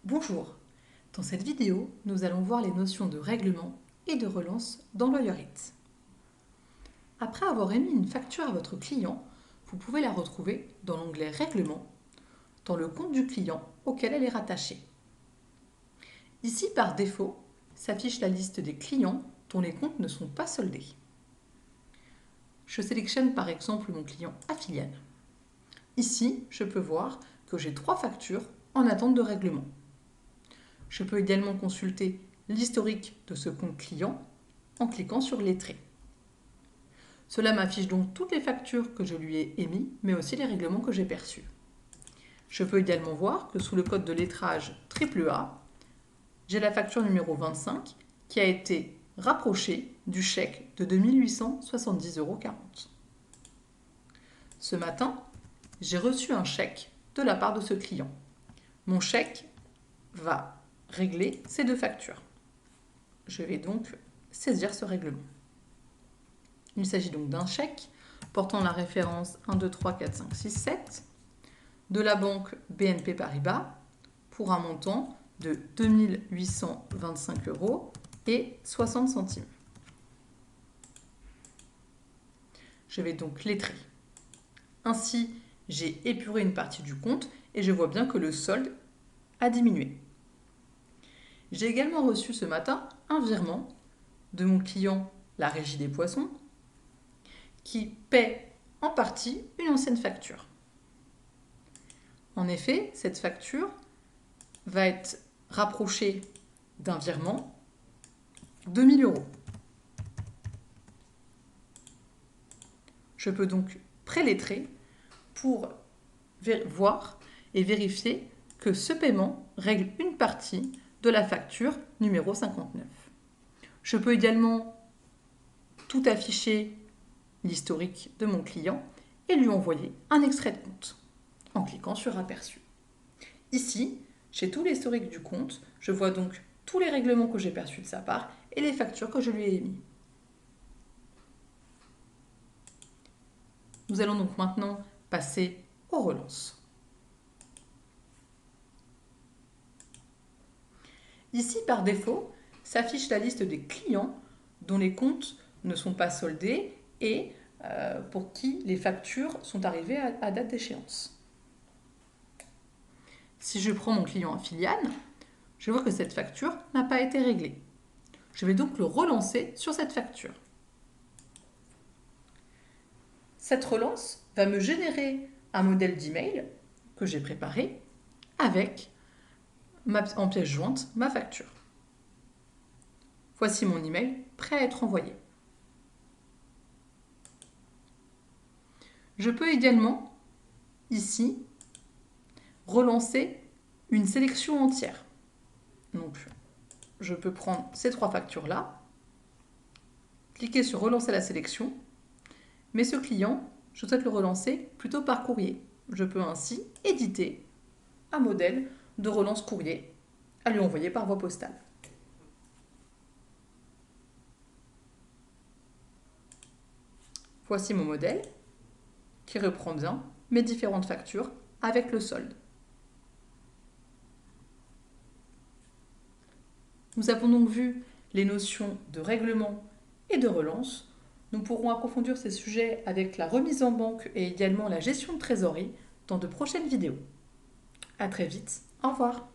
Bonjour, dans cette vidéo, nous allons voir les notions de règlement et de relance dans LawyerIt. Après avoir émis une facture à votre client, vous pouvez la retrouver dans l'onglet Règlement, dans le compte du client auquel elle est rattachée. Ici, par défaut, s'affiche la liste des clients dont les comptes ne sont pas soldés. Je sélectionne par exemple mon client Affiliane. Ici, je peux voir que j'ai 3 factures en attente de règlement. Je peux également consulter l'historique de ce compte client en cliquant sur Lettré. Cela m'affiche donc toutes les factures que je lui ai émises, mais aussi les règlements que j'ai perçus. Je peux également voir que sous le code de lettrage AAA, j'ai la facture numéro 25 qui a été rapprochée du chèque de 2 870,40 €. Ce matin, j'ai reçu un chèque de la part de ce client. Mon chèque va régler ces 2 factures. Je vais donc saisir ce règlement. Il s'agit donc d'un chèque portant la référence 1, 2, 3, 4, 5, 6, 7 de la banque BNP Paribas pour un montant de 2 825,60 €. Je vais donc lettrer. Ainsi, j'ai épuré une partie du compte et je vois bien que le solde a diminué. J'ai également reçu ce matin un virement de mon client La Régie des Poissons qui paie en partie une ancienne facture. En effet, cette facture va être rapprochée d'un virement de 1 000 €. Je peux donc prélettrer pour voir et vérifier que ce paiement règle une partie de la facture numéro 59. Je peux également tout afficher l'historique de mon client et lui envoyer un extrait de compte en cliquant sur Aperçu. Ici, j'ai tout l'historique du compte, je vois donc tous les règlements que j'ai perçus de sa part et les factures que je lui ai émises. Nous allons donc maintenant passer aux relances. Ici, par défaut, s'affiche la liste des clients dont les comptes ne sont pas soldés et pour qui les factures sont arrivées à date d'échéance. Si je prends mon client Affiliane, je vois que cette facture n'a pas été réglée. Je vais donc le relancer sur cette facture. Cette relance va me générer un modèle d'email que j'ai préparé avec en pièce jointe ma facture. Voici mon email prêt à être envoyé. Je peux également, ici, relancer une sélection entière. Donc, je peux prendre ces 3 factures-là, cliquer sur relancer la sélection, mais ce client, je souhaite le relancer plutôt par courrier. Je peux ainsi éditer un modèle de relance courrier à lui envoyer par voie postale. Voici mon modèle qui reprend bien mes différentes factures avec le solde. Nous avons donc vu les notions de règlement et de relance. Nous pourrons approfondir ces sujets avec la remise en banque et également la gestion de trésorerie dans de prochaines vidéos. À très vite, au revoir.